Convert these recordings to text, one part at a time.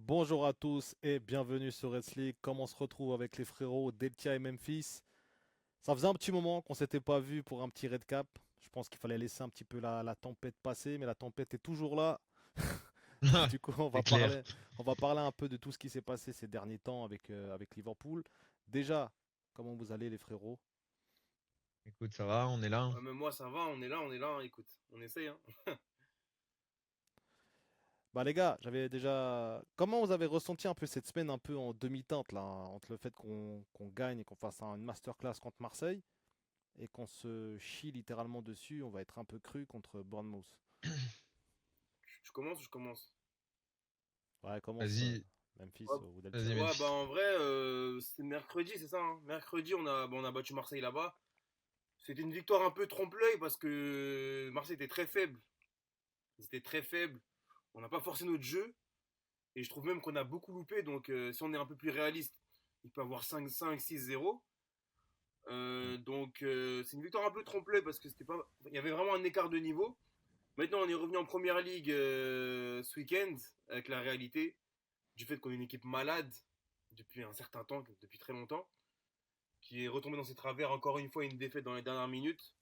Bonjour à tous et bienvenue sur Red League. Comme on se retrouve avec les frérots Deltia et Memphis. Ça faisait un petit moment qu'on s'était pas vu pour un petit red cap. Je pense qu'il fallait laisser un petit peu la tempête passer, mais la tempête est toujours là. Du coup, C'est clair. on va parler un peu de tout ce qui s'est passé ces derniers temps avec Liverpool. Déjà, comment vous allez les frérots? Écoute, ça va, on est là. Ouais, mais moi ça va, on est là, hein, écoute, on essaye. Hein. Bah les gars, j'avais déjà... Comment vous avez ressenti un peu cette semaine un peu en demi-teinte là, entre le fait qu'on gagne et qu'on fasse une masterclass contre Marseille et qu'on se chie littéralement dessus, on va être un peu cru contre Bournemouth. Je commence ou je commence? Ouais, commence Vas-y, Memphis Ouais, ou vas-y Deltia. ouais, bah Memphis. en vrai, c'est mercredi, c'est ça. Hein. Mercredi, on a battu Marseille là-bas. C'était une victoire un peu trompe-l'œil parce que Marseille était très faible. Ils étaient très faibles. On n'a pas forcé notre jeu. Et je trouve même qu'on a beaucoup loupé. Donc si on est un peu plus réaliste, il peut avoir 5-5, 6-0. Hmm. C'est une victoire un peu trompe-l'œil parce que c'était pas... il y avait vraiment un écart de niveau. Maintenant, on est revenu en première ligue ce week-end avec la réalité du fait qu'on est une équipe malade depuis un certain temps, depuis très longtemps, qui est retombée dans ses travers encore une fois une défaite dans les dernières minutes.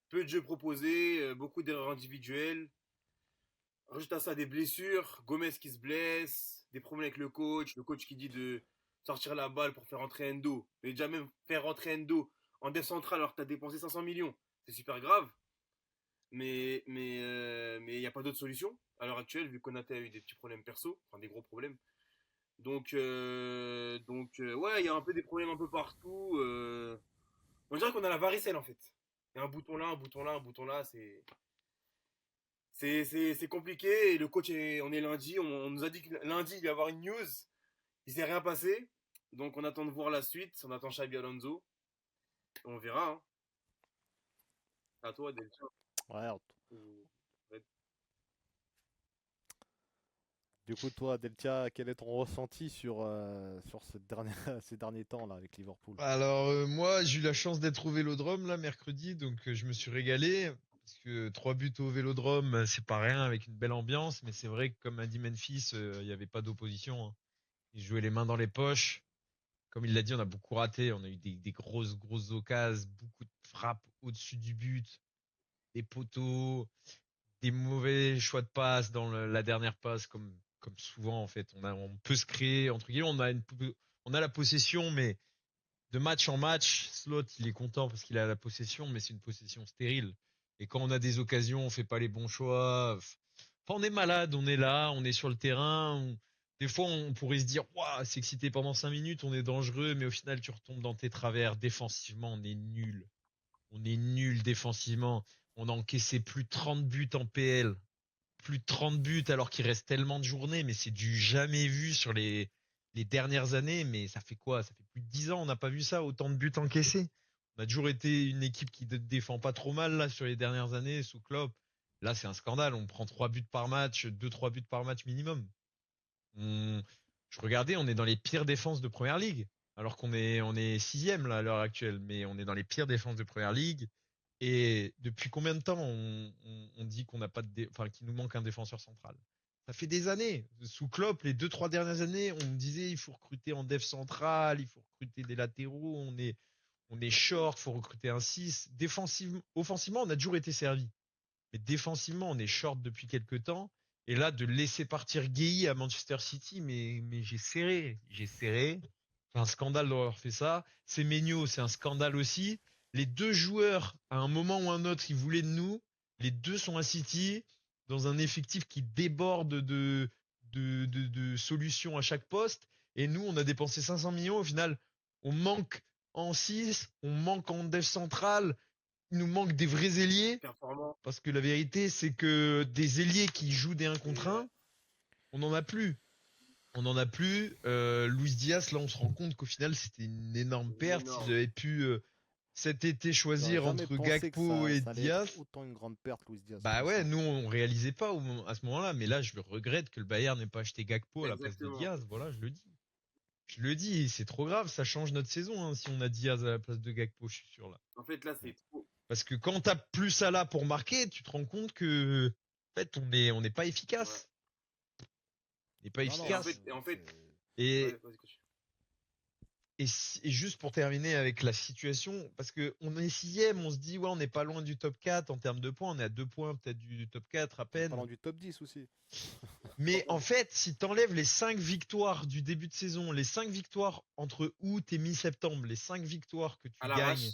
Peu de jeux proposés, beaucoup d'erreurs individuelles. Rajoute à ça des blessures, Gomez qui se blesse, des problèmes avec le coach qui dit de sortir la balle pour faire rentrer Endo. Mais déjà même faire rentrer Endo en def central alors que tu as dépensé 500 millions, c'est super grave. Mais il n'y a pas d'autre solution à l'heure actuelle, vu qu'on a eu des petits problèmes perso, enfin des gros problèmes. Ouais, il y a un peu des problèmes un peu partout. On dirait qu'on a la varicelle en fait. Il y a un bouton là, un bouton là, un bouton là. C'est compliqué. Et le coach, on est lundi. On nous a dit que lundi, il va y avoir une news. Il s'est rien passé. Donc on attend de voir la suite. On attend Xabi Alonso. On verra. Hein. À toi, Delcia. Ouais, Ou- du coup, toi, Deltia, quel est ton ressenti sur ces derniers temps là avec Liverpool? Alors moi, j'ai eu la chance d'être au Vélodrome là mercredi, donc je me suis régalé parce que 3 buts au Vélodrome, c'est pas rien avec une belle ambiance, mais c'est vrai que comme a dit Memphis, il n'y avait pas d'opposition. Hein. Ils jouaient les mains dans les poches. Comme il l'a dit, on a beaucoup raté. On a eu des grosses occasions, beaucoup de frappes au-dessus du but, des poteaux, des mauvais choix de passe dans la dernière passe, comme souvent en fait. On peut se créer entre guillemets, on a la possession, mais de match en match, Slot il est content parce qu'il a la possession, mais c'est une possession stérile. Et quand on a des occasions, on fait pas les bons choix. Enfin, on est malade, on est là, on est sur le terrain. Des fois, on pourrait se dire, waouh, c'est excité pendant 5 minutes, on est dangereux, mais au final, tu retombes dans tes travers. Défensivement, on est nul. On est nul défensivement. On a encaissé plus de 30 buts en PL. Plus de 30 buts alors qu'il reste tellement de journées, mais c'est du jamais vu sur les dernières années. Mais ça fait quoi? Ça fait plus de 10 ans, on n'a pas vu ça, autant de buts encaissés. On a toujours été une équipe qui ne défend pas trop mal là sur les dernières années sous Klopp. Là, c'est un scandale. On prend 3 buts par match, 2, 3 buts par match minimum. On... Je regardais, on est dans les pires défenses de Première Ligue. Alors on est sixième là à l'heure actuelle, mais on est dans les pires défenses de Première Ligue. Et depuis combien de temps on dit qu'on n'a pas enfin qu'il nous manque un défenseur central? Ça fait des années. Sous Klopp, les 2, 3 dernières années, on me disait il faut recruter en def central, il faut recruter des latéraux, on est short, il faut recruter un 6. Défensivement, offensivement, on a toujours été servi. Mais défensivement, on est short depuis quelques temps. Et là, de laisser partir Gueye à Manchester City, mais j'ai serré. J'ai serré. C'est un scandale d'avoir fait ça. Semenyo, c'est un scandale aussi. Les deux joueurs, à un moment ou un autre, ils voulaient de nous. Les deux sont à City, dans un effectif qui déborde de solutions à chaque poste. Et nous, on a dépensé 500 millions. Au final, on manque en 6, on manque en def central. Il nous manque des vrais ailiers. Performant. Parce que la vérité, c'est que des ailiers qui jouent des 1 Et contre 1, on n'en a plus. On n'en a plus. Luis Diaz, là, on se rend compte qu'au final, c'était une énorme c'est perte. S'ils énorme. avaient pu cet été J'aurais choisir jamais entre pensé que Gakpo et ça allait être Diaz, autant une grande perte, Luis Diaz, bah ouais, franchement. nous, on réalisait pas à ce moment-là. Mais là, je le regrette que le Bayern n'ait pas acheté Gakpo à la place de Exactement. Diaz. Voilà, je le dis. Je le dis, c'est trop grave. Ça change notre saison hein, si on a Diaz à la place de Gakpo, je suis sûr là. En fait, là, Mm. c'est trop. Parce que quand t'as plus ça là pour marquer, tu te rends compte que, en fait, on n'est pas Ouais. efficace. Il n'est pas Non, non, Et en efficace. fait, et en fait, Et, ouais, vas-y, continue. et juste pour terminer avec la situation, parce que on est sixième, on se dit, ouais, on n'est pas loin du top 4 en termes de points. On est à 2 points peut-être du top 4 à on est pas peine. loin du top 10 aussi. Mais en fait, si t'enlèves les 5 victoires du début de saison, les 5 victoires entre août et mi-septembre, les 5 victoires que À tu gagnes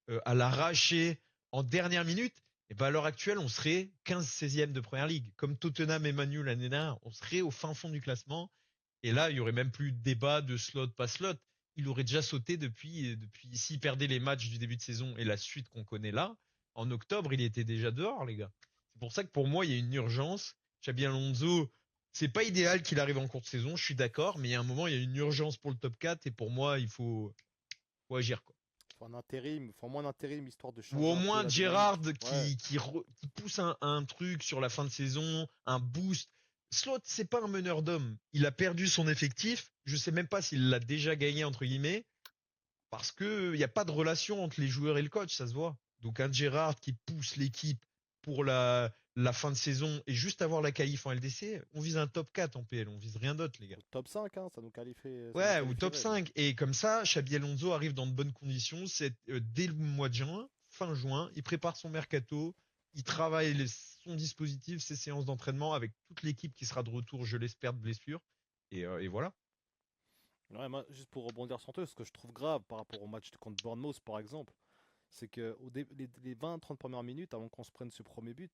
l'arrache. à l'arraché en dernière minute, et ben à l'heure actuelle, on serait 15-16e de première ligue. Comme Tottenham et Manu l'année dernière, on serait au fin fond du classement. Et là, il y aurait même plus de débat de slot, pas slot. Il aurait déjà sauté depuis s'il perdait les matchs du début de saison et la suite qu'on connaît là. En octobre, il était déjà dehors, les gars. C'est pour ça que pour moi, il y a une urgence. Xabi Alonso, c'est pas idéal qu'il arrive en courte saison, je suis d'accord, mais il y a un moment, il y a une urgence pour le top 4 et pour moi, faut agir, quoi. Faut au moins un intérim histoire de Ou changer au un peu moins la Gerrard dynamique. Ouais. qui pousse un truc sur la fin de saison, un boost. Slot, c'est pas un meneur d'hommes. Il a perdu son effectif. Je sais même pas s'il l'a déjà gagné, entre guillemets, parce que y a pas de relation entre les joueurs et le coach, ça se voit. Donc un Gerrard qui pousse l'équipe pour la fin de saison et juste avoir la qualif en LDC, on vise un top 4 en PL, on vise rien d'autre, les gars. Au top 5, hein, ça nous Ouais, ou top qualifierait. Mais 5. Et comme ça, Xabi Alonso arrive dans de bonnes conditions. C'est dès le mois de juin, fin juin, il prépare son mercato, il travaille son dispositif, ses séances d'entraînement avec toute l'équipe qui sera de retour, je l'espère, de blessure. Et voilà. ouais, moi, juste pour rebondir sur toi, ce que je trouve grave par rapport au match contre Bournemouth, par exemple, c'est que les 20-30 premières minutes, avant qu'on se prenne ce premier but,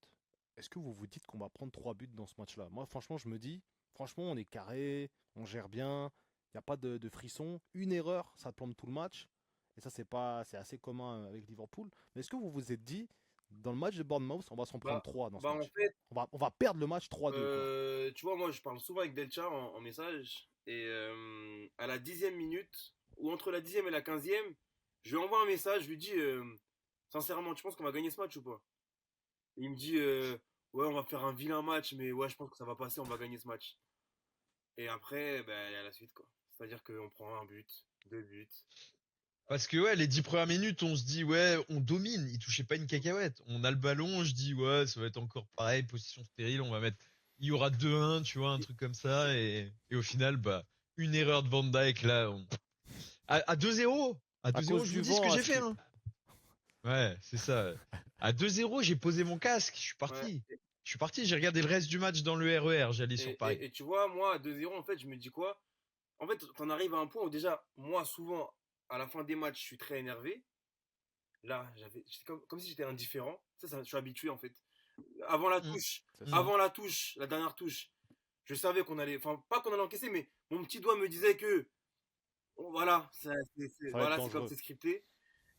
est-ce que vous vous dites qu'on va prendre 3 buts dans ce match-là? Moi, franchement, je me dis, franchement, on est carré, on gère bien, il n'y a pas de frisson. Une erreur, ça plombe tout le match. Et ça, c'est assez commun avec Liverpool. Mais est-ce que vous vous êtes dit, dans le match de Bournemouth, on va s'en prendre Bah, 3 dans ce bah en match? fait, On va perdre le match 3-2, quoi. tu vois, moi je parle souvent avec Delcha en message. Et à la 10e minute, ou entre la 10e et la 15e, je lui envoie un message, je lui dis sincèrement, tu penses qu'on va gagner ce match ou pas? Et il me dit ouais, on va faire un vilain match, mais ouais, je pense que ça va passer, on va gagner ce match. Et après, ben, il y a la suite, quoi. C'est-à-dire qu'on prend un but, deux buts. Parce que ouais, les 10 premières minutes, on se dit ouais, on domine, il touchait pas une cacahuète. On a le ballon, je dis ouais, ça va être encore pareil, position stérile, on va mettre, il y aura 2-1, tu vois, un truc comme ça, et au final, bah, une erreur de Van Dijk là, à 2-0, à À 2-0, cause je vous du dis ce que vent, à j'ai fait, Skip. hein. Ouais, c'est ça. À 2-0, j'ai posé mon casque, je suis Ouais. parti. Je suis parti, j'ai regardé le reste du match dans le RER, j'allais sur Paris. Et tu vois, moi, à 2-0, en fait, je me dis quoi? En fait, t'en arrives à un point où déjà, moi, souvent, à la fin des matchs, je suis très énervé. Là, j'étais comme si j'étais indifférent. Ça, je suis habitué, en fait. Avant la Mm, touche, C'est mm. ça. avant la touche, la dernière touche, je savais qu'on allait, enfin, pas qu'on allait encaisser, mais mon petit doigt me disait que, voilà, Ça va être voilà, c'est comme dangereux. c'est scripté.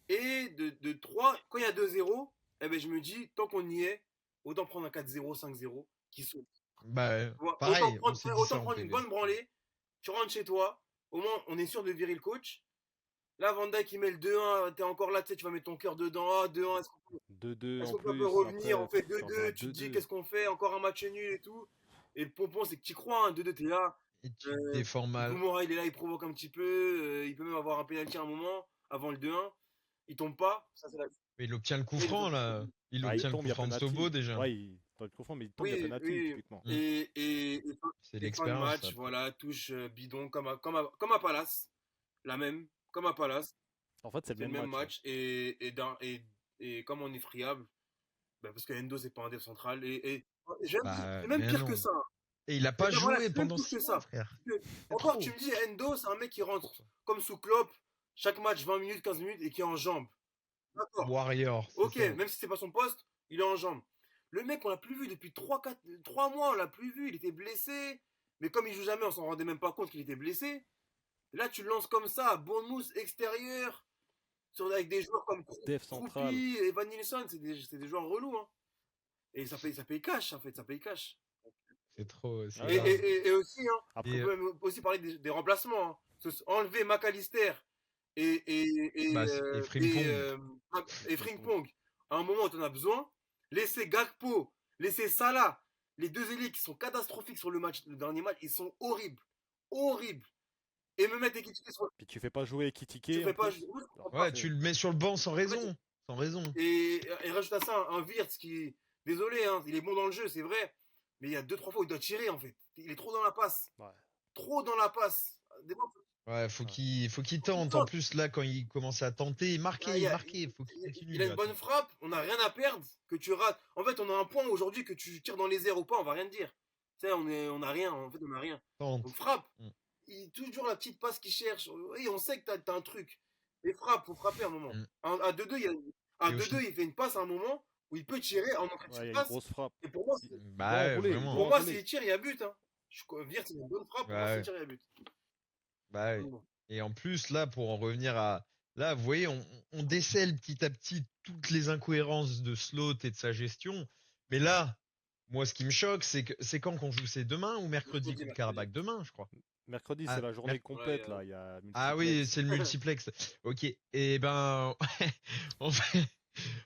Et de 3, quand il y a 2-0, eh ben, je me dis, tant qu'on y est, autant prendre un 4-0, 5-0, qui saute. Bah, Tu vois, pareil, on s'est dit autant ça en prendre une PL. bonne branlée, tu rentres chez toi, au moins on est sûr de virer le coach. Là, Van Dijk il met le 2-1, t'es encore là, tu sais, tu vas mettre ton cœur dedans, ah, 2-1, 2-2 est-ce en qu'on peut plus. revenir, Après, on fait tu reviens à 2-2, tu te dis 2-2. qu'est-ce qu'on fait, encore un match nul et tout. Et le pompon, c'est que tu crois, hein, 2-2, t'es là. Et tu te Euh, défends mal. Gomorra, il est là, il provoque un petit peu, il peut même avoir un pénalty à un moment, avant le 2-1. Il tombe pas, ça c'est la... Mais il obtient le coup Et ils franc, ont- là. Il Ah, il obtient le tombe, coup il y a franc de Sobo, penalty. déjà. Ouais, il doit être confond, mais il tombe, il y a Oui, penalty, oui. typiquement. Mm. C'est Et fin de l'expérience, ça, match, après. voilà, touche bidon, comme à Palace. La même, comme à Palace. En fait, c'est le C'est le même même match, ouais. match. Et comme on est friable, bah, parce que Endo, c'est pas un dev central. Bah, C'est même mais pire que non. ça, hein. Et il a Et pas ben voilà, joué c'est même pendant pire que 6 mois, ça. frère. Parce que, C'est encore, tu trop. me dis, Endo, c'est un mec qui rentre comme sous Klopp, chaque match 20 minutes, 15 minutes et qui est en jambes. D'accord. Warrior, c'est Ok, ça. même si c'est pas son poste, il est en jambes. Le mec, on l'a plus vu depuis 3 mois, on l'a plus vu, il était blessé. Mais comme il joue jamais, on s'en rendait même pas compte qu'il était blessé. Là, tu le lances comme ça, à Bournemouth extérieur, avec des joueurs comme Def central. Kroupi et Van Nielsen, c'est des joueurs relous, hein. Et ça paye cash, en fait, ça paye cash. C'est trop, c'est Ouais, Et, non, grave. mais et aussi, hein, après, on Et, peut même aussi parler des remplacements, hein. Enlever McAllister et, et, et, bah, et euh, et, Frimpong. euh, et Frimpong. Frimpong, à un moment où tu en as besoin, laisser Gakpo, laisser Salah, les deux ailiers qui sont catastrophiques sur le dernier match, ils sont horribles. Horribles. Et me mettre Ekitike sur. Puis tu fais pas jouer Tu Ekitike en fais pas. plus. Moi, je comprends Alors que pas. Ouais, tu le mets sur le banc sans En fait, raison. Sans raison. et rajoute à ça un Wirtz qui. Désolé, hein, il est bon dans le jeu, c'est vrai. Mais il y a 2-3 fois où il doit tirer, en fait. Il est trop dans la passe. Ouais. Trop dans la passe. Des fois, Ouais, Ouais. faut qu'il faut qu'il tente. En tente. plus, là, quand il commence à tenter, Ah, il, y il a, marquait. Faut qu'il il a continue une à bonne tenter. frappe, on n'a rien à perdre, que tu rates. En fait, on a un point aujourd'hui que tu tires dans les airs ou pas, on va rien te dire. Tu sais, on a rien, en fait, on a rien. Donc Tente. frappe. Mm. Toujours la petite passe qu'il cherche. Oui, on sait que t'as un truc. Mais frappe, faut frapper un moment. Mm. À 2-2, à Et au 2-2, final, il fait une passe à un moment où il peut tirer en entrée de Ouais, il y a une surface. grosse frappe. Et pour moi, Il, il doit bah ouais, enrouler, il doit pour vraiment. moi, enrouler. s'il tire, il y a but. Hein. Wirtz, c'est une bonne frappe, pour moi, s'il Ouais, tire, il y a but. bah ouais. Bon. Et en plus, là, pour en revenir à, là, vous voyez, on décèle petit à petit toutes les incohérences de Slot et de sa gestion. Mais là, moi, ce qui me choque, c'est quand qu'on joue, c'est demain ou mercredi Mercredi, contre mercredi. Karabakh? Demain, je crois. Mercredi, c'est Ah, la journée Ouais, complète, là. Il y a ah oui, multiplex. c'est le multiplex. Ok. Et ben, on va,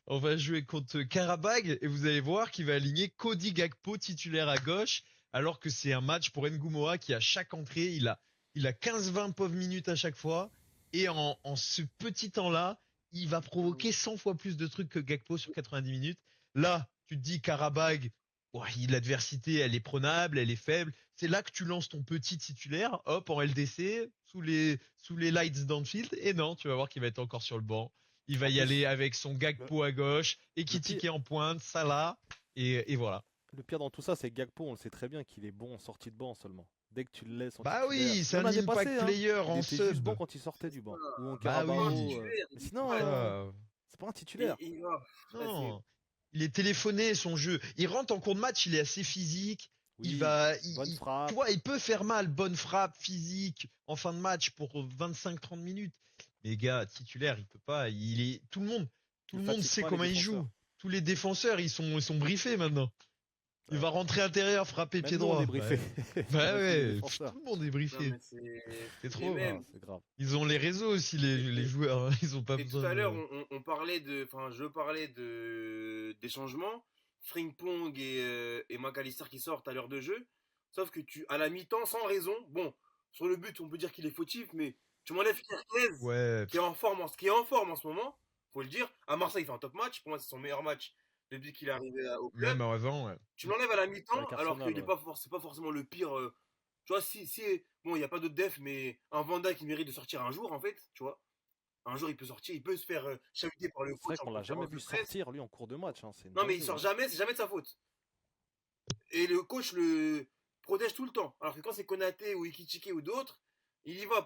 on va jouer contre Karabakh et vous allez voir qu'il va aligner Cody Gakpo titulaire à gauche, alors que c'est un match pour Ngumoa qui à chaque entrée, il a 15-20 pauvres minutes à chaque fois. Et en ce petit temps-là, il va provoquer 100 fois plus de trucs que Gakpo sur 90 minutes. Là, tu te dis Karabakh, ouais, l'adversité, elle est prenable, elle est faible. C'est là que tu lances ton petit titulaire, hop, en LDC, sous les lights d'Anfield. Et non, tu vas voir qu'il va être encore sur le banc. Il va En y aller plus, avec son le, Gakpo à gauche, le pire, Ekitike en pointe, Salah, et voilà. le pire dans tout ça, c'est que Gakpo, on le sait très bien qu'il est bon en sortie de banc seulement. Dès que tu le laisses en Bah titulaire. oui, c'est Même un l'année impact passée, hein, player il en était juste sub. bon quand il sortait du banc. Ou en Bah C'est pas un Carabao. oui, titulaire. Mais Il est sinon, pas. ça, c'est pas un titulaire. non. Il est téléphoné, son jeu. Il rentre en cours de match, il est assez physique. Oui, bonne Tu frappe. vois, il peut faire mal, bonne frappe physique en fin de match pour 25-30 minutes. Mais gars, titulaire, il peut pas. Tout Il le monde fatigue sait pas les comment il défenseurs. joue. Tous les défenseurs, ils sont briefés maintenant. C'est Il vrai. va rentrer intérieur, frapper Même pied nous, on est droit. briefés. Pas Bah même tous les ouais, défenseurs. tout le monde est Non, briefé. mais c'est. C'est Et trop. Ah, même. c'est grave. Ils ont les réseaux aussi, les Et, joueurs. Hein. Ils ont pas et tout besoin à l'heure, de. on parlait de. Enfin, je parlais des changements. Frimpong et McAllister qui sortent à l'heure de jeu. Sauf que à la mi-temps, sans raison. Bon, sur le but, on peut dire qu'il est fautif, mais tu m'enlèves Kerkez, Ouais, qui est en forme en ce moment. Faut le dire. À Marseille, il fait un top match. Pour moi, c'est son meilleur match depuis qu'il est arrivé au club. même avant, ouais. Tu l'enlèves à la mi-temps, Avec alors Arsenal, qu'il n'est ouais. pas, c'est pas forcément le pire. Tu vois, si bon, il n'y a pas d'autre def, mais un Vanda qui mérite de sortir un jour, en fait, tu vois. Un jour, il peut sortir, il peut se faire chahuter par le C'est vrai coach en qu'on l'a jamais conférence de vu presse. sortir, lui, en cours de match. Hein. C'est une Non, mais il dinguerie. sort Hein. jamais, c'est jamais de sa faute. Et le coach le protège tout le temps. Alors que quand c'est Konaté ou Ikichike ou d'autres, il y va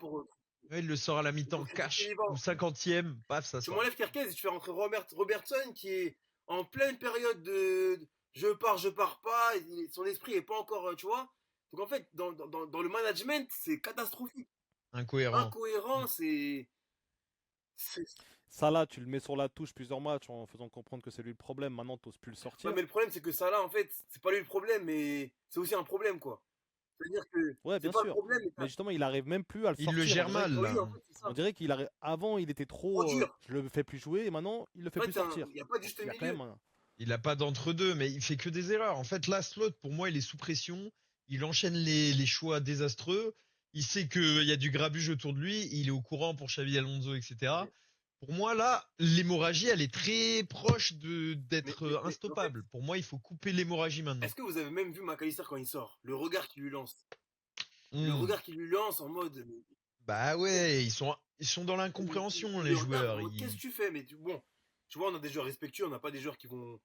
Ouais, il le sort à la pour mi-temps critiquer, il cash y va. ou 50e, paf, ça Tu sort. m'enlèves Kerkez et tu fais rentrer Robertson qui est en pleine période de je pars pas, son esprit est pas encore, tu vois. Donc en fait, dans le management, c'est catastrophique. Incohérent. Incohérent, Mm. c'est- Ça, là, tu le mets sur la touche plusieurs matchs en faisant comprendre que c'est lui le problème. Maintenant, t'oses plus le Ouais, sortir. mais le problème, c'est que ça là, en fait, c'est pas lui le problème, mais c'est aussi un problème, quoi. C'est-à-dire que Ouais, c'est bien pas le sûr. problème, mais Mais justement, il arrive même plus à le Il le sortir. gère mal, oui, là. en fait, c'est On ça. dirait qu'il arrive. Avant, il était Trop trop. dur. Je le fais plus jouer et maintenant, il le fait En fait, plus sortir. il n'y a pas de Donc, juste il y a quand milieu. même un. Il a pas d'entre-deux, mais il fait que des erreurs. En fait, là, Slot, pour moi, il est sous pression. Il enchaîne les choix désastreux. Il sait qu'il y a du grabuge autour de lui. Il est au courant pour Xavi Alonso, etc. Pour moi, là, l'hémorragie, elle est très proche Mais, d'être mais, mais en fait, instoppable. Pour moi, il faut couper l'hémorragie maintenant. est-ce que vous avez même vu McAllister quand il sort? Le regard qu'il lui lance. Le Hmm. regard qu'il lui lance en mode. Bah ouais, ils sont dans l'incompréhension, les Le regard joueurs. en mode qu'est-ce que tu fais? Mais bon, tu vois, on a des joueurs respectueux, on n'a pas des joueurs qui vont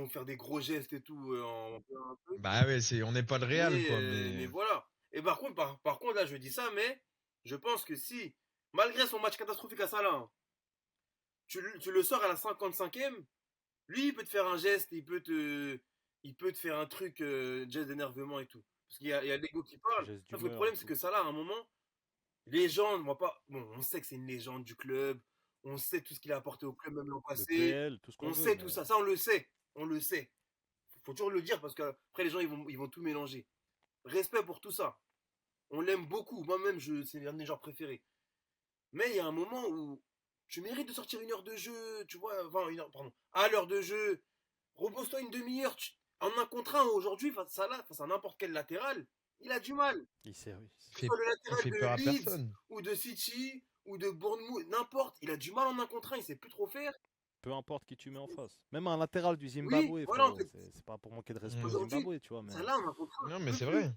faire des gros gestes et tout un peu. Bah ouais, on n'est pas le Real, quoi, Mais voilà. Et par contre, là, je dis ça, mais je pense que si, malgré son match catastrophique à Salah, hein, tu le sors à la 55e, lui, il peut te faire un geste, il peut te faire un truc, geste d'énervement et tout. Parce qu'il y a l'ego qui parle. Geste Sauf que le d'humeur et problème, c'est tout. que Salah, à un moment, légende, on va pas. Bon, on sait que c'est une légende du club. On sait tout ce qu'il a apporté au club, même l'an Le passé. PL, tout ce qu'on On veut, sait tout mais. ça. Ça, on le sait. On le sait. Faut toujours le dire parce qu'après, les gens, ils vont tout mélanger. Respect pour tout ça. On l'aime beaucoup. Moi-même, c'est l'un de mes genres préférés. Mais il y a un moment où tu mérites de sortir une heure de jeu, tu vois, enfin, une heure, pardon, à l'heure de jeu. Repose-toi une demi-heure. En un contre un aujourd'hui, face à n'importe quel latéral, il a du mal. Il sait, oui. Que ce soit le Il fait latéral peur à de Leeds personne. ou de City ou de Bournemouth, n'importe, il a du mal en un contre un, il sait plus trop faire. peu importe qui tu mets en face. Même un latéral du Oui, Zimbabwe, voilà, en frérot, fait. c'est pas pour manquer de respect au Aujourd'hui, Zimbabwe, tu vois, mais Salah, on a un contrat, Non, il mais peut c'est plus. vrai.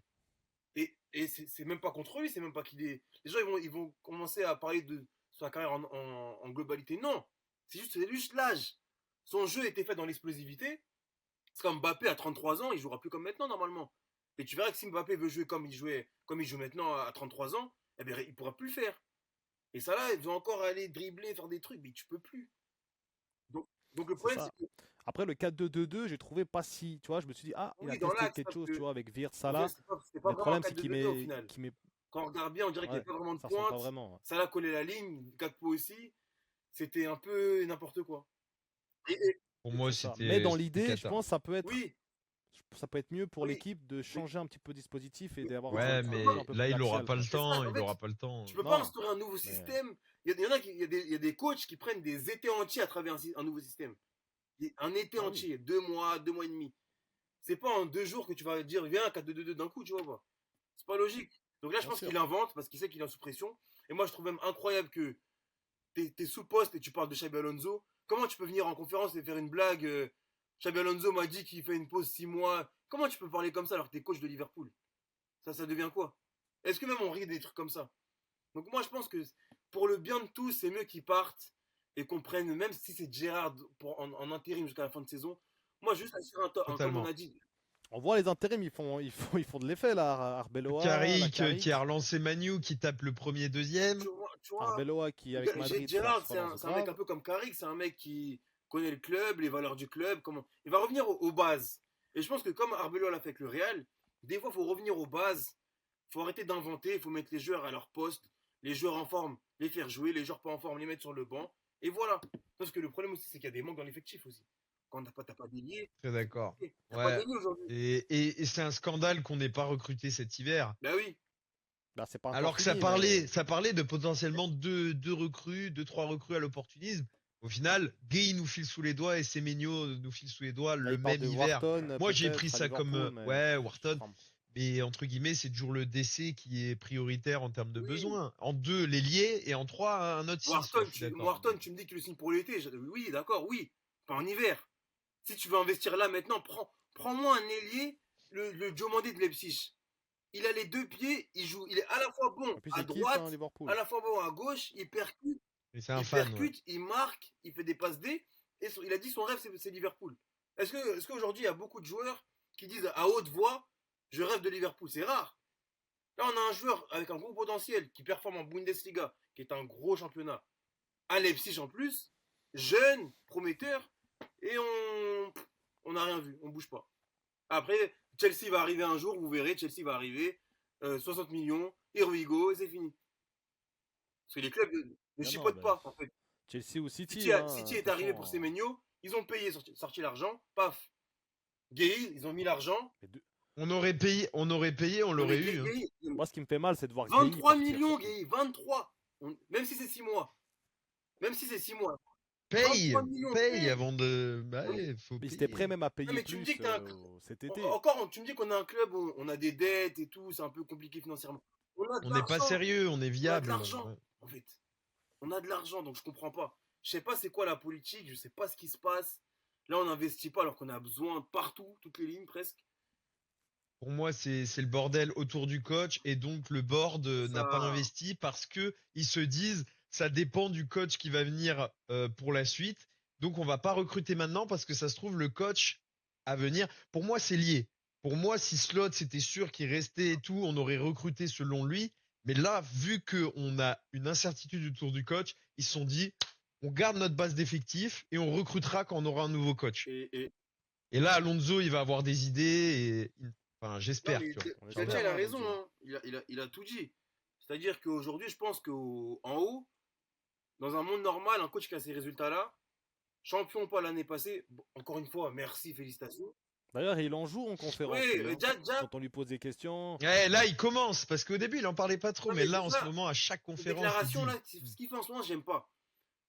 Et c'est même pas contre lui, c'est même pas qu'il est. Les gens, ils vont commencer à parler de sa carrière en globalité. Non, c'est juste l'âge. Son jeu était fait dans l'explosivité. C'est comme Mbappé à 33 ans, il jouera plus comme maintenant, normalement. Et tu verras que si Mbappé veut jouer comme il joue maintenant à 33 ans, eh bien, il pourra plus le faire. Et ça là, il veut encore aller dribbler, faire des trucs, mais tu peux plus. Donc, donc le c'est problème, ça. c'est que, Après, le 4-2-2-2, j'ai trouvé pas si. Tu vois, je me suis dit, ah, il a oui, dans testé l'axe, quelque parce chose, tu que vois, avec Vir au final, Salah. c'était pas Mais le vraiment un problème, c'est qu'il 4-2-2-2 au met, final. qu'il met. Quand on regarde bien, on dirait qu'il n'y Ouais, avait pas vraiment de ça ressemble pas pointe. vraiment. Ouais. Salah collait la ligne, Gakpo aussi. C'était un peu n'importe quoi. Et, et- Pour moi, C'est ça. Mais dans c'était l'idée, je cata. pense que oui, ça peut être mieux pour oui, l'équipe de mais, changer un petit peu le dispositif et mais, d'avoir mais tu, Ouais, tu peux un pas. jeu mais un peu là, plus il aura axial, pas le quoi. C'est ça, temps. en Il fait, aura pas le temps. tu peux pas Non, instaurer un nouveau mais système. Il y en a qui, il y a des coachs qui prennent des étés entiers à travers un nouveau système. Un été ah oui, entier, 2 mois et demi. C'est pas en 2 jours que tu vas dire viens 4-2-2 d'un coup, tu vois pas. C'est pas logique. Donc là, je bien pense sûr. qu'il invente parce qu'il sait qu'il est sous pression. Et moi, je trouve même incroyable que t'es sous poste et tu parles de Xabi Alonso. Comment tu peux venir en conférence et faire une blague Xabi Alonso m'a dit qu'il fait une pause 6 mois. Comment tu peux parler comme ça alors que t'es coach de Liverpool? Ça devient quoi? Est-ce que même on rit des trucs comme ça? Donc moi, je pense que pour le bien de tous, c'est mieux qu'ils partent et qu'on prenne, même si c'est Gérard en intérim jusqu'à la fin de saison. Moi, juste assurer comme on Totalement. a dit. On voit les intérims, ils font de l'effet là. Arbeloa, la Carrick, qui a Carrick, relancé Manu, qui tape le premier, deuxième. Tu vois, Arbeloa qui avec Madrid, ça Gérard, se relance c'est un mec un grave. peu comme Carrick, c'est un mec qui connaît le club, les valeurs du club. Comment. Il va revenir aux bases. Et je pense que comme Arbeloa l'a fait avec le Real, des fois, il faut revenir aux bases. Il faut arrêter d'inventer, il faut mettre les joueurs à leur poste, les joueurs en forme, les faire jouer, les joueurs pas en forme, les mettre sur le banc. Et voilà. Parce que le problème aussi, c'est qu'il y a des manques dans l'effectif aussi. Quand t'as pas d'ailier, Très c'est d'accord. compliqué. T'as pas Ouais. d'ailier aujourd'hui. Et c'est un scandale qu'on n'ait pas recruté cet hiver. Bah oui. Là, c'est pas encore Alors que ça fini, parlait, mais ça parlait de potentiellement deux recrues, deux, trois recrues à l'opportunisme. Au final, Gay nous file sous les doigts et Semenyo nous file sous les doigts là, le il parle même de hiver. Wharton Moi, j'ai pris peut-être à ça comme, Liverpool, mais ouais, je Wharton. crois. Mais entre guillemets, c'est toujours le DC qui est prioritaire en termes de Oui. besoins. En deux, l'ailier et en trois, un autre 6. Ouais, je suis d'accord. Wharton, tu me dis que tu le signes pour l'été. Oui, d'accord, oui. Pas en hiver. Si tu veux investir là maintenant, prends-moi un ailier, le Diomandé de Leipzig. Il a les deux pieds, il est à la fois bon En plus, à il kiffe hein, droite, à Liverpool. la fois bon à gauche, Mais c'est un il fan, ouais. percute, il marque, il fait des passes D. Et il a dit son rêve, c'est Liverpool. Est-ce qu'aujourd'hui, il y a beaucoup de joueurs qui disent à haute voix, je rêve de Liverpool? C'est rare. Là, on a un joueur avec un gros potentiel qui performe en Bundesliga, qui est un gros championnat. À Leipzig en plus, jeune, prometteur, et on n'a rien vu, on bouge pas. Après, Chelsea va arriver un jour, vous verrez, Chelsea va arriver, 60 millions, here we go, et c'est fini. Parce que les clubs ne Non, non, chipotent bah, pas, en fait. Chelsea ou City, City, hein, City de toute est arrivé pour façon. Semenyo, ils ont payé, sorti l'argent, paf. Gay, ils ont mis l'argent. Les deux- On aurait payé, on Non mais l'aurait eu, hein. Gay, Moi, ce qui me fait mal, c'est de voir Gueye 23 partir millions, surtout. Gay, 23. Même si c'est 6 mois. Même si c'est 6 mois. Paye, 23 millions, paye paye. avant de, bah, On est- ouais, faut Mais ils étaient prêts payer. même à Non payer mais tu me dis plus que t'as un... cet été. Encore, tu me dis qu'on a un club où on a des dettes et tout, c'est un peu compliqué financièrement. On a de On n'est pas l'argent. sérieux, on est On a de viable. l'argent, Ouais. en fait. On a de l'argent, donc je comprends pas. Je sais pas c'est quoi la politique, je sais pas ce qui se passe. Là, on n'investit pas alors qu'on a besoin partout, toutes les lignes presque. Pour moi, c'est le bordel autour du coach et donc le board n'a pas Ça, investi parce que ils se disent ça dépend du coach qui va venir pour la suite. Donc on va pas recruter maintenant parce que ça se trouve le coach à venir. Pour moi, c'est lié. Pour moi, si Slot c'était sûr qu'il restait et tout, on aurait recruté selon lui. Mais là, vu que on a une incertitude autour du coach, ils se sont dit on garde notre base d'effectifs et on recrutera quand on aura un nouveau coach. et Et là, Alonso, il va avoir des idées et enfin, non, j'espère, mais tu vois. On Delcha, espère, il a hein, raison, Alonso. hein. Il a tout dit. C'est-à-dire qu'aujourd'hui, je pense qu'en haut, dans un monde normal, un coach qui a ces résultats-là, champion ou pas l'année passée, bon, encore une fois, merci, félicitations. D'ailleurs, il en joue en Oui, conférence, lui. Hein. déjà, Quand on lui pose des questions. Ouais, là, il commence, parce qu'au début, il en parlait pas trop, non, mais mais là, en ce déjà, moment, à chaque ces conférence, il déclarations-là, dit. ce qu'il fait en ce moment, j'aime pas.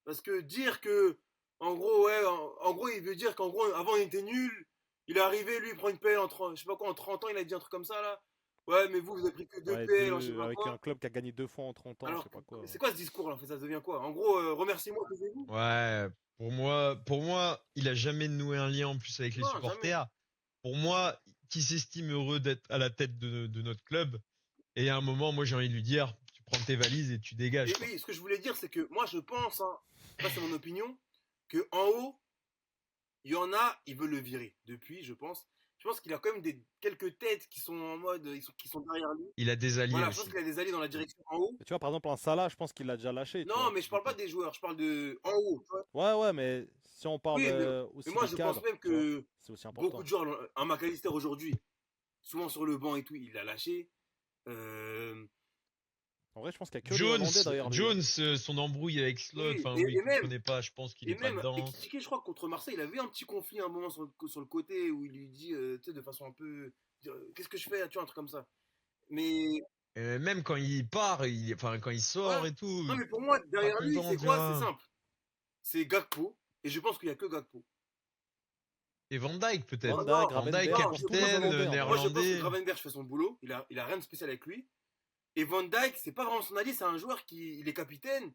Parce que dire que, en gros, ouais, en gros, il veut dire qu'en gros, avant, il était nul. Il est arrivé, lui, il prend une paix je sais pas quoi, en 30 ans, il a dit un truc comme ça, là. Ouais, mais vous avez pris que 2 Ouais, PL, je sais pas avec quoi. un club qui a gagné 2 fois en 30 ans, je Alors, sais pas quoi. c'est quoi ce discours là? En fait, ça devient quoi? En gros, remerciez-moi, taisez-vous. Ouais, pour moi, il a jamais noué un lien en plus avec les Non, jamais. supporters. Pour moi, qui s'estime heureux d'être à la tête de notre club. Et à un moment, moi, j'ai envie de lui dire, tu prends tes valises et tu dégages, Et quoi. oui, ce que je voulais dire, c'est que moi, je pense, hein, ça c'est mon opinion, que en haut, il y en a, ils veulent le virer. Depuis, je pense. Je pense qu'il a quand même quelques têtes qui sont en mode, qui sont derrière lui. Il a des alliés Voilà, je pense aussi. qu'il a des alliés dans la direction en haut. Mais tu vois, par exemple, un Salah, je pense qu'il l'a déjà lâché, tu Non, vois, mais je je parle pas pense. des joueurs, je parle de en haut. Tu vois. Ouais, ouais, mais si on parle Oui, mais aussi moi, des je pense cadres, même tu vois, que c'est aussi beaucoup important. de joueurs, un McAllister aujourd'hui, souvent sur le banc et tout, il l'a lâché. Euh, En vrai, je pense qu'il y a que les Jones, Hollandais derrière lui, hein. Jones, son embrouille avec Slot, oui, enfin, où il et même, comprenait pas, je pense qu'il et est pas même, dedans. Ekitike, je crois que contre Marseille, il avait un petit conflit à un moment sur le côté où il lui dit, tu sais, de façon un peu, qu'est-ce que je fais, tu vois, un truc comme ça. Mais, Et même quand il part, enfin, quand il ouais. sort et tout, Non, mais pour moi, pas derrière lui, content, c'est tu quoi? C'est vois. simple. C'est Gakpo. Et je pense qu'il n'y a que Gakpo. Et Van Dyke, Van Oh, peut-être. Dijk, non, Van Dyke, Gravenberch, non, je pense que tous les capitaine, Hollandais en vrai. moi je pense que néerlandais. Gravenberch fait son boulot. Il a rien de spécial avec lui. Et Van Dijk, c'est pas vraiment son allié, c'est un joueur qui il est capitaine.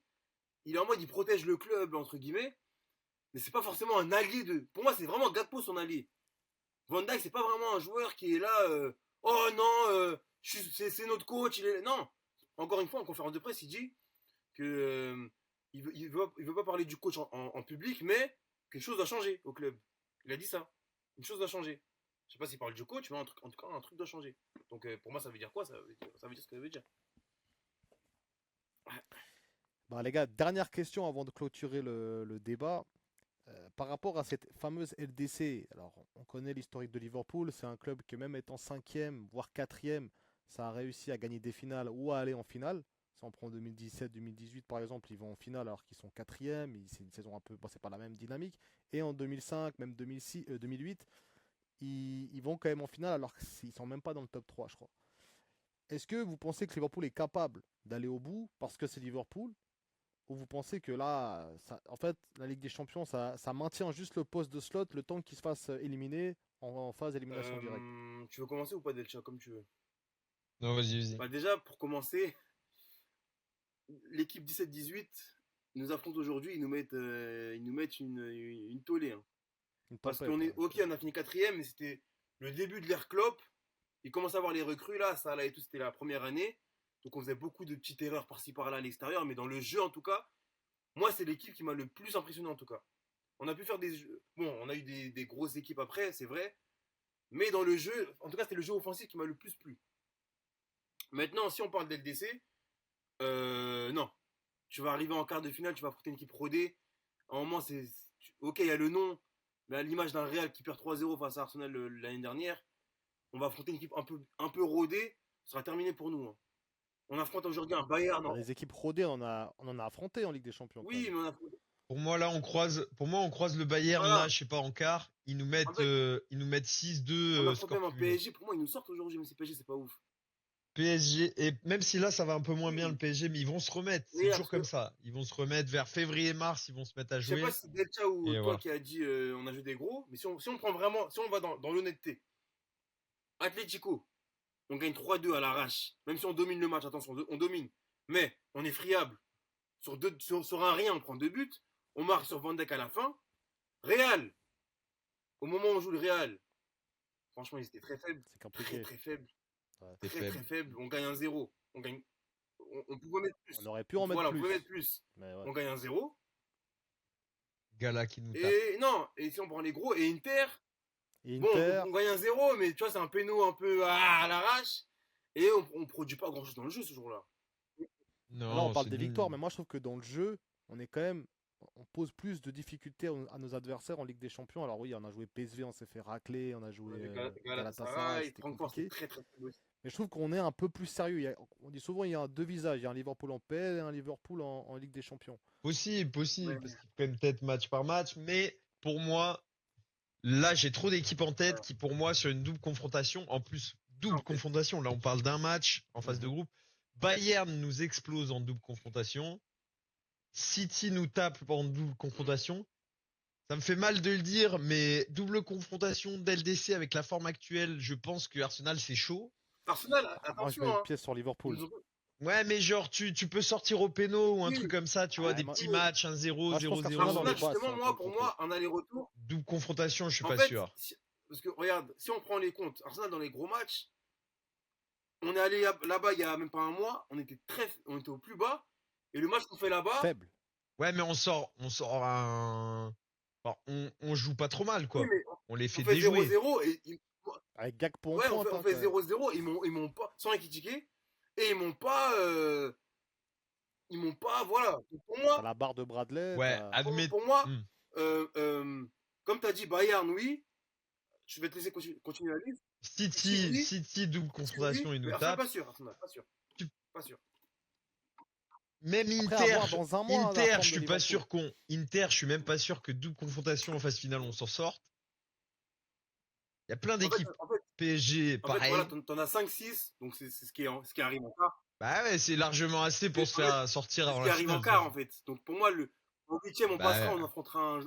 Il est en mode, il protège le club, entre guillemets. Mais c'est pas forcément un allié de. Pour moi, c'est vraiment Gakpo son allié. Van Dijk, c'est pas vraiment un joueur qui est là. Oh non, c'est notre coach. Non. Encore une fois, en conférence de presse, il dit que il veut pas parler du coach en public, mais quelque chose doit changer au club. Il a dit ça. Une chose doit changer. Je sais pas s'il parle du coach, mais en tout cas, un truc doit changer. Donc pour moi, ça veut dire quoi? Ça veut dire ce que ça veut dire. Bah, les gars, dernière question avant de clôturer le débat. Par rapport à cette fameuse LDC, alors on connaît l'historique de Liverpool, c'est un club qui même étant cinquième, voire quatrième, ça a réussi à gagner des finales ou à aller en finale. Si on prend 2017-2018 par exemple, ils vont en finale alors qu'ils sont quatrième, c'est une saison un peu, bon, c'est pas la même dynamique. Et en 2005, même 2006, 2008, ils vont quand même en finale alors qu'ils sont même pas dans le top 3, je crois. Est-ce que vous pensez que Liverpool est capable d'aller au bout parce que c'est Liverpool? Ou vous pensez que là, en fait, la Ligue des Champions, ça maintient juste le poste de slot le temps qu'il se fasse éliminer en phase élimination directe? Tu veux commencer ou pas, Delcha, comme tu veux? Non, vas-y, vas-y. Bah déjà, pour commencer, l'équipe 17-18 nous affronte aujourd'hui, ils nous mettent une tollée, hein. Une Parce tempête, qu'on ouais, est, ok, on a fini quatrième, mais c'était le début de l'ère Klopp. Il commence à avoir les recrues là, ça là et tout, c'était la première année. Donc on faisait beaucoup de petites erreurs par-ci par-là à l'extérieur, mais dans le jeu en tout cas, moi c'est l'équipe qui m'a le plus impressionné en tout cas. On a pu faire des jeux. Bon, on a eu des grosses équipes après, c'est vrai. Mais dans le jeu, en tout cas, c'était le jeu offensif qui m'a le plus plu. Maintenant, si on parle d'LDC, non. Tu vas arriver en quart de finale, tu vas affronter une équipe rodée. À un moment, c'est. Ok, il y a le nom, mais à l'image d'un Real qui perd 3-0 face à Arsenal l'année dernière, on va affronter une équipe un peu rodée, ce sera terminé pour nous, hein. On affronte aujourd'hui un Bayern. Bah, les équipes rodées, on en a affronté en Ligue des Champions quand Oui, même. mais on affronte. Pour moi, on croise le Bayern, là, Voilà. je sais pas, en quart. En fait, ils nous mettent 6-2 on affronte score même un cumulé. PSG. Pour moi, ils nous sortent aujourd'hui, mais c'est PSG, c'est pas ouf. PSG, et même si là, ça va un peu moins bien le Oui, PSG, mais ils vont se remettre. C'est oui, toujours parce que comme ça. Ils vont se remettre vers février-mars, ils vont se mettre à je sais pas jouer. si c'est Delta ou Et toi voilà. qui a dit on a joué des gros, mais si on prend vraiment, si on va dans l'honnêteté, Atlético, on gagne 3-2 à l'arrache, même si on domine le match, attention, on domine, mais on est friable. Sur un rien, on prend 2 buts, on marque sur Van Dijk à la fin. Real, au moment où on joue le Real, franchement, ils étaient très faibles, C'est très compliqué. très faibles, Ouais. C'est très très faible. faibles. On gagne 1-0, on pouvait mettre On plus. aurait pu en mettre Voilà, on pouvait mettre plus. plus. Mais ouais. On gagne 1-0. Gala qui nous tape. Et non, et si on prend les gros, et Inter, Et bon, Inter, on gagne 1-0, mais tu vois, c'est un péno un peu à l'arrache. Et on produit pas grand chose dans le jeu ce jour-là. là on Non, parle c'est des nul. victoires, mais moi je trouve que dans le jeu, on pose plus de difficultés à nos adversaires en Ligue des Champions. Alors oui, on a joué PSV, on s'est fait racler, on a On joué avait Galatasaray, Galatasaray, c'était Francfort, c'était compliqué. très très faible aussi. Mais je trouve qu'on est un peu plus sérieux. On dit souvent il y a deux visages, il y a un Liverpool en PL et un Liverpool en Ligue des Champions. Possible, Ouais, possible, mais parce qu'ils prennent peut-être match par match, mais pour moi, là, j'ai trop d'équipes en tête voilà. qui, pour moi, sur une double confrontation, en plus, En double fait, confrontation, là, on parle d'un match en phase de Mhm. groupe. Bayern nous explose en double confrontation. City nous tape en double confrontation. Ça me fait mal de le dire, mais double confrontation d'LDC avec la forme actuelle, je pense que Arsenal, c'est chaud. Arsenal, Moi, je attention, mets une hein. pièce sur Ils Liverpool. nous ont- Ouais, mais genre, tu peux sortir au péno ou un truc Oui, comme ça, tu vois, Ouais, des moi, petits oui, mais matchs, 1-0, moi, je pense 0-0. qu'Arsenal, dans les Arsenal, bases, c'est justement, moi, encore pour contre eux. moi, un aller-retour, Double confrontation, je suis en pas fait, sûr. parce que regarde, si on prend les comptes, Arsenal dans les gros matchs, on est allé là-bas il y a même pas un mois, on était au plus bas, et le match qu'on fait là-bas, Faible. Ouais, mais on sort un. Enfin, on joue pas trop mal, oui, quoi. mais On les on fait fait déjouer. 0-0 Avec Gakpo en ouais, pointe, on hein, fait quand même. 0-0, ils m'ont pas, sans les critiquer, et ils m'ont pas, voilà. Donc, T'as la barre de Bradley, Ouais, t'as... admet. pour moi, Hmm. euh, euh, comme tu as dit, Bayern, oui, je vais te laisser continuer la liste. City, City, oui, City, double City, oui, confrontation, ils mais nous Arsenal, tapent. pas sûr, Arsenal, pas sûr, Tu- pas sûr. Même Après, à Inter, voir dans un mois, la Inter, je forme de suis pas Liverpool. sûr qu'on. Inter, je suis même pas sûr que double confrontation en phase finale, on s'en sorte. Il y a plein En fait, d'équipes. en fait, PSG, voilà, pareil. t'en as 5-6, donc c'est ce qui arrive en quart. Bah ouais, c'est largement assez pour se En fait, faire sortir c'est ce avant qui la arrive en finale, de toute quart, en façon. fait. Donc pour moi, en huitième, on Bah passera, ouais. on affrontera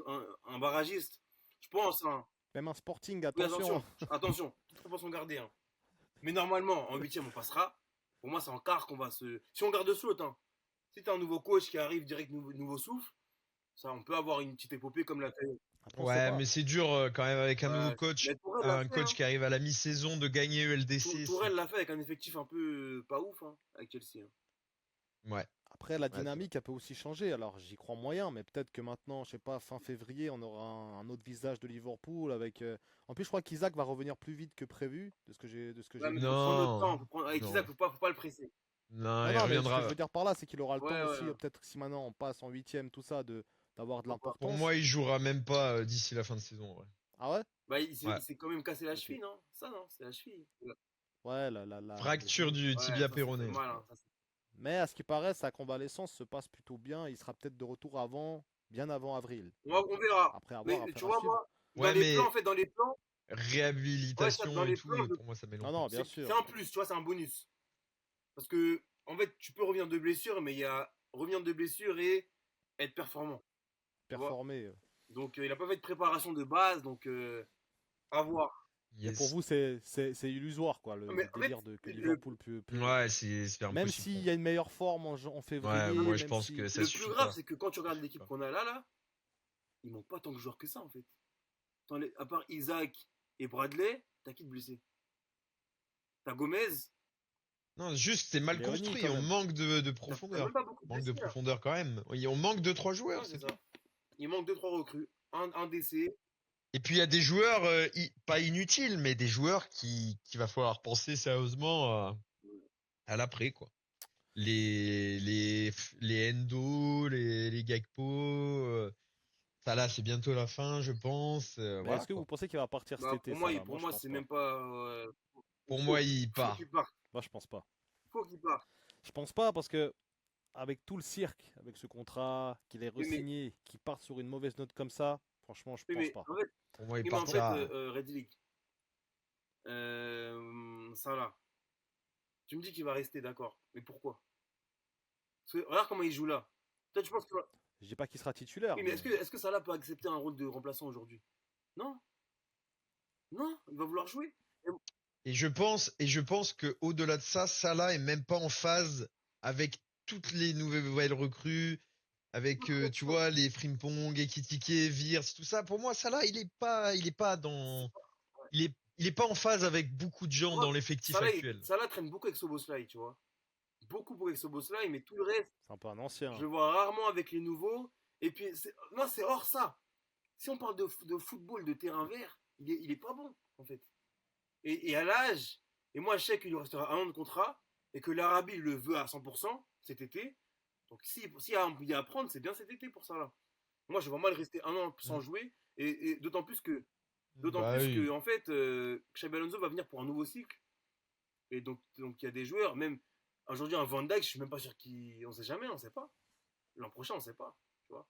un barragiste. Je pense, hein. Même un Sporting, Oui, attention. attention, attention, toute proportion gardée, hein. Mais normalement, en huitième, on passera. Pour moi, c'est en quart qu'on va se. Si on garde ce lot, hein. Si t'as un nouveau coach qui arrive direct, nouveau souffle, ça, on peut avoir une petite épopée comme l'a fait. Après, on sait Ouais, pas. mais c'est dur quand même avec un nouveau Ouais, coach, mais Tourelle l'a un fait, coach hein. qui arrive à la mi-saison de gagner ELDC. Tourelle l'a fait avec un effectif un peu pas ouf, hein, avec Chelsea, hein. Ouais, Après, la ouais, c'est vrai. dynamique, elle peut aussi changer. Alors, j'y crois moyen, mais peut-être que maintenant, je sais pas, fin février, on aura un autre visage de Liverpool avec. En plus, je crois qu'Isaac va revenir plus vite que prévu, de ce que Ouais, j'ai mais vu. faut prendre notre Non, temps. Avec Isaac, non, faut pas le presser. non, Non, il non, mais ce que je reviendra. veux dire par là, c'est qu'il aura le temps Ouais, aussi, ouais. peut-être si maintenant on passe en huitième, tout ça, d'avoir de Pourquoi pas. Pour l'importance. moi, il jouera même pas d'ici la fin de saison. Ouais. Ah ouais? Bah, Ouais. il s'est quand même cassé la Ok. cheville, non? Ça, non, c'est la cheville. Ouais, le Fracture genou, du quoi. Ouais, tibia ça, c'est fait péroné, je mal, crois. hein. Mais à ce qui paraît, sa convalescence se passe plutôt bien. Il sera peut-être de retour bien avant avril. Donc, On verra. après avoir, Mais affaire tu à vois, suivre. moi, dans Ouais, les plans, en mais fait, dans les plans, ouais, ça, dans réhabilitation et les tout, plans, pour moi, ça met Non, longtemps. non, bien c'est sûr. un plus, tu vois, c'est un bonus. Parce que, en fait, tu peux revenir de blessure, mais il y a revenir de blessure et être performant. Tu vois? Performer. Donc, il a pas fait de préparation de base, donc, à voir. Mais pour Yes. vous, c'est illusoire, quoi, Mais le en fait, délire que le, Liverpool peut. Ouais, c'est Même impossible s'il pour y moi. a une meilleure forme en Ouais, février, moi, je même pense que si. ça le plus suffit grave, pas. c'est que quand tu regardes Ça suffit l'équipe pas. qu'on a là, il manque pas tant de joueurs que ça, en fait. À part Isaac et Bradley, t'as qui de blessé? T'as Gomez. Non, juste, c'est mal Léonie, construit. quand On même. manque de T'as même profondeur. pas beaucoup de Manque de blessés, là. profondeur quand même. Oui, on manque de trois Ouais, joueurs, c'est c'est ça. tout. Il manque 2-3 recrues. Un DC. Et puis il y a des joueurs pas inutiles, mais des joueurs qui va falloir penser sérieusement à l'après quoi. Les Endo, les Gakpo, ça là c'est bientôt la fin je pense. Mais Voilà est-ce que quoi. vous pensez qu'il va partir cet Bah, été, ça là? pour Moi, je moi, pense c'est pas. même pas. Pour moi il Faut qu'il part. parte. Moi, je pense pas. Faut qu'il parte. Je pense pas parce que avec tout le cirque, avec ce contrat, qu'il ait Oui, mais, re-signé, qu'il parte sur une mauvaise note comme ça, franchement, je oui, pense mais pas. en fait, Pour moi il oui, mais en fait partira. Red League, ça là, tu me dis qu'il va rester, d'accord. Mais pourquoi? Parce que regarde comment il joue là. Toi, tu penses que. Je dis pas qu'il sera titulaire, Oui, mais mais est-ce que Salah peut accepter un rôle de remplaçant aujourd'hui? Non, non, il va vouloir jouer. Et je pense que au-delà de ça, Salah est même pas en phase avec toutes les nouvelles recrues, avec tu vois les Frimpong, Ekitike, Wirtz, tout ça. Pour moi, Salah, il est pas il est pas en phase avec beaucoup de gens Moi, dans l'effectif actuel. Salah traîne beaucoup avec Soboslai, tu vois. Beaucoup avec Soboslai, mais tout le reste, c'est un peu un je ancien. le vois rarement avec les nouveaux. Et puis, non, c'est hors ça. Si on parle de football, de terrain vert, il est pas bon, en fait. Et à l'âge, et moi, je sais qu'il lui restera un an de contrat, et que l'Arabie le veut à 100% cet été. Donc, s'il y a un billet à prendre, c'est bien cet été pour ça, là. Moi, je vois mal rester un an sans Mm. jouer, et d'autant Bah plus oui. que en fait, Xabi Alonso va venir pour un nouveau cycle. Et donc il y a des joueurs, même aujourd'hui un Van Dijk, je suis même pas sûr qu'on sait jamais, on sait pas. L'an prochain, on sait pas, tu vois.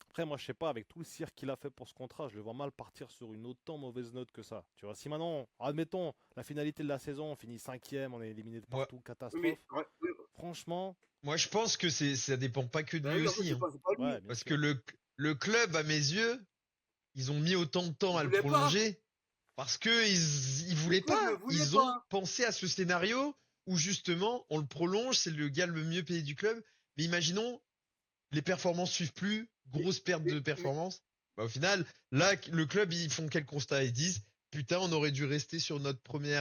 Après, moi, je sais pas, avec tout le cirque qu'il a fait pour ce contrat, je le vois mal partir sur une autant mauvaise note que ça. Tu vois, si maintenant, admettons, la finalité de la saison, on finit cinquième, on est éliminé de Moi, partout, Oui, mais catastrophe. ouais, oui, Franchement, moi, je pense que ça dépend pas que de bah lui oui, en fait, aussi, hein. c'est pas lui. ouais, bien Parce que sûr. le club, à mes yeux, ils ont mis autant de temps Il à le voulait pas. prolonger. Parce que ils Le voulaient club ne pas. voulait Ils ont pas. pensé à ce scénario où justement on le prolonge, c'est le gars le mieux payé du club. Mais imaginons les performances suivent plus, Mais, grosse perte de mais performance. Bah, au final, là, le club, ils font quel constat? Ils disent, putain, on aurait dû rester sur notre premier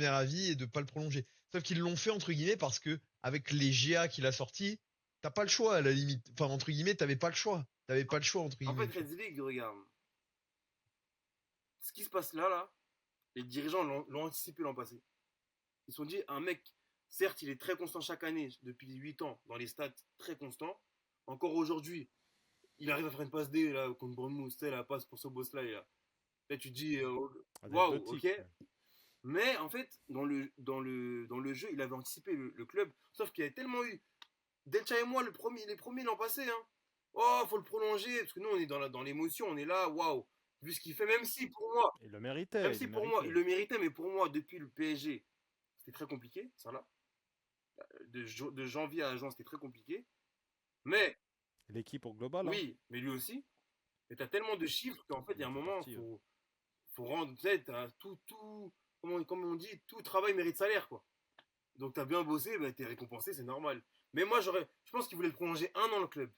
avis et de pas le prolonger. Sauf qu'ils l'ont fait, entre guillemets, parce que, avec les GA qu'il a sortis, t'as pas le choix, à la limite. Enfin, entre guillemets, t'avais pas le choix. T'avais pas le choix, entre en fait, guillemets, tu vois. Red League, regarde. Ce qui se passe là, les dirigeants l'ont anticipé l'an passé. Ils se sont dit, un mec, certes, il est très constant chaque année, depuis 8 ans, dans les stats, très constant. Encore aujourd'hui, il arrive à faire une passe D là, contre Bournemouth, la passe pour ce boss-là. Là, tu te dis, waouh, Anecdotique. ok. Mais en fait, dans le jeu, il avait anticipé le club. Sauf qu'il y avait tellement eu. Delcha et moi, les premiers l'an passé. Hein. Oh, faut le prolonger. Parce que nous, on est dans l'émotion, on est là, waouh. Vu ce qu'il fait, même si pour moi, Il le méritait, même il si le pour moi, il méritait. le méritait, mais pour moi, depuis le PSG, c'était très compliqué, ça là. De janvier à juin, c'était très compliqué. Mais, L'équipe au global, hein. oui, mais lui aussi. Et t'as tellement de chiffres qu'en fait, il y Il a un en fait moment, partie. faut rendre, tu sais, t'as tout, comment on dit, tout travail mérite salaire, quoi. Donc t'as bien bossé, bah, t'es récompensé, c'est normal. Mais moi, je pense qu'il voulait le prolonger 1 an le club.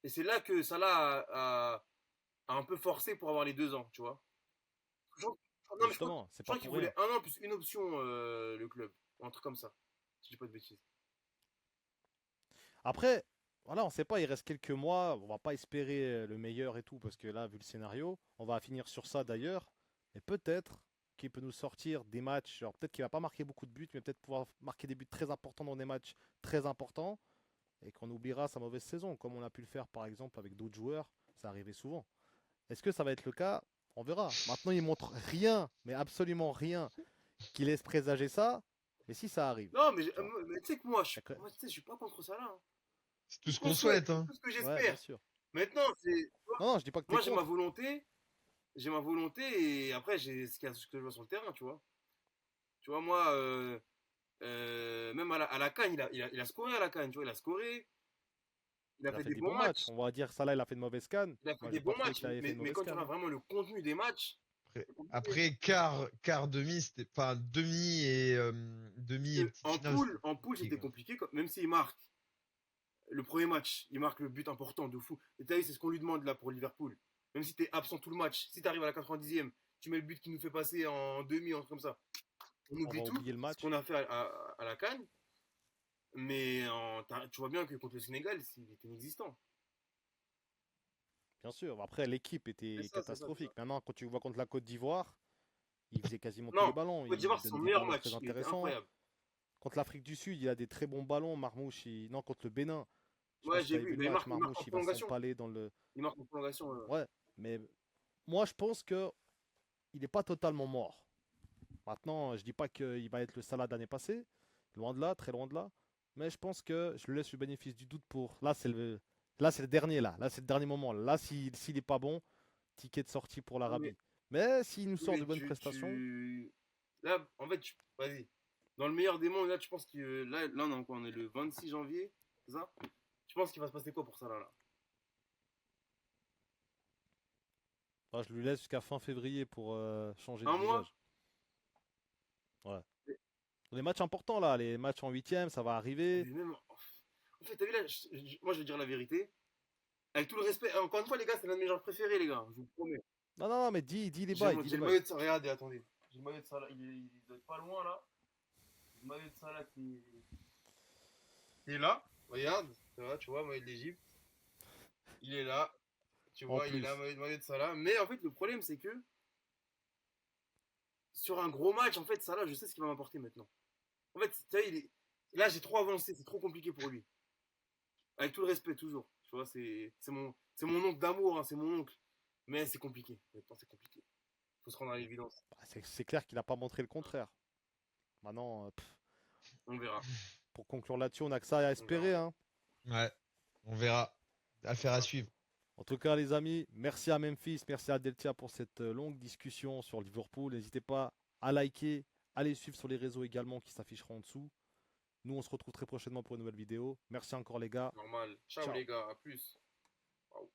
Et c'est là que Salah a un peu forcé pour avoir les 2 ans, tu vois. Je- non, mais Justement, c'est je pas crois qu'il pour voulait rien. 1 an plus une option, le club. Ou un truc comme ça. Si je dis pas de bêtises. Après, voilà, on sait pas, il reste quelques mois, on va pas espérer le meilleur et tout, parce que là, vu le scénario, on va finir sur ça d'ailleurs. Et peut-être qu'il peut nous sortir des matchs, alors peut-être qu'il va pas marquer beaucoup de buts, mais peut-être pouvoir marquer des buts très importants dans des matchs très importants, et qu'on oubliera sa mauvaise saison, comme on a pu le faire par exemple avec d'autres joueurs, ça arrivait souvent. Est-ce que ça va être le cas? On verra. Maintenant, il montre rien, mais absolument rien, qui laisse présager ça, mais si ça arrive, Non, mais, tu vois. mais tu sais que moi, Il y a que- moi, tu sais, je suis pas contre ça là. Hein. C'est Tout tout ce ce qu'on qu'on souhaite, souhaite, hein. tout ce que Ouais, bien j'espère. sûr. Maintenant, c'est. Tu vois, Non, non, je dis pas que t'es moi, contre. j'ai ma volonté, et après, j'ai ce que je vois sur le terrain, tu vois. Tu vois, moi, même à la CAN, il a scoré à la CAN, tu vois, il a scoré, il a Il a fait fait des des bons bons matchs. matchs. On va dire, ça là, il a fait une mauvaise canne. Il a fait Moi, des j'ai pas bons trouvé matchs, qu'il avait fait une mais mauvaise quand tu canne, regardes hein. vraiment le contenu des matchs, Après, c'est compliqué. après, quart, demi, c'était, enfin, Parce demi et que petite finale, c'était en poule, compliqué, c'était quoi. compliqué, même s'il marque le premier match, il marque le but important de fou. Et t'as vu, c'est ce qu'on lui demande là pour Liverpool. Même si t'es absent tout le match, si t'arrives à la 90e, tu mets le but qui nous fait passer en demi, un truc comme ça. On On va oublie tout, oublier le ce qu'on match. a fait à la CAN, mais tu vois bien que contre le Sénégal, il était inexistant. Bien sûr. Après, l'équipe C'est était ça, c'est ça, c'est ça. catastrophique. Maintenant, quand tu vois contre la Côte d'Ivoire, il faisait quasiment tous les Non, ballons. Côte Il d'Ivoire, c'est son donnait des meilleur ballons très match. Il était intéressants. incroyable. Contre l'Afrique du Sud, il a des très bons ballons. Marmouche, non, contre le Bénin. Je sais pas Ouais, si tu j'ai avais vu. vu le Mais il match. marque, il marque en Marmouche, il va prolongation. s'empaler dans le. Il marque en prolongation. Ouais. Mais moi, je pense que il n'est pas totalement mort. Maintenant, je dis pas qu'il va être le Salah d'année passée. Loin de là, très loin de là. Mais je pense que je lui laisse le bénéfice du doute pour. Là, c'est le dernier, là. Là, c'est le dernier moment. Là, s'il n'est pas bon, ticket de sortie pour Oui, mais, l'Arabie. Mais s'il nous oui, sort de mais bonnes prestations, Là, en fait, vas-y. Dans le meilleur des mondes, là, tu penses que. Là, on est, quoi, on est le 26 janvier, c'est ça? Tu penses qu'il va se passer quoi pour ça, là? bah, je lui laisse jusqu'à fin février pour changer de Un mois? visage. Ouais. Les matchs importants, là, les matchs en huitième, ça va arriver. Mais même. En fait, t'as vu là, moi, je vais dire la vérité. Avec tout le respect, encore une fois, les gars, c'est l'un de mes genres préférés, les gars, je vous promets. Non, non, non, mais dis les J'ai bails, mon- dis j'ai les le bails. maillot de Salah, regardez, attendez. J'ai le maillot de Salah, il doit être pas loin, là. Le maillot de Salah qui est là, regarde, tu vois, maillot de l'Egypte. Il est là, tu En vois, il est là, plus. maillot de Salah. Mais en fait, le problème, c'est que sur un gros match, en fait, Salah, je sais ce qu'il va m'apporter maintenant. En fait, tu sais, là, j'ai trop avancé, c'est trop compliqué pour lui. Avec tout le respect, toujours. Tu vois, c'est mon oncle d'amour, hein, c'est mon oncle. Mais c'est compliqué. Maintenant, c'est compliqué. Faut se rendre à l'évidence. Bah, c'est clair qu'il n'a pas montré le contraire. Maintenant, On verra. pour conclure là-dessus, on n'a que ça à On verra. espérer, hein. Ouais, on verra. Affaire à suivre. En tout cas, les amis, merci à Memphis, merci à Deltia pour cette longue discussion sur Liverpool. N'hésitez pas à liker, à les suivre sur les réseaux également qui s'afficheront en dessous. Nous, on se retrouve très prochainement pour une nouvelle vidéo. Merci encore, les gars. Normal. Ciao Ciao. les gars, à plus. Waouh.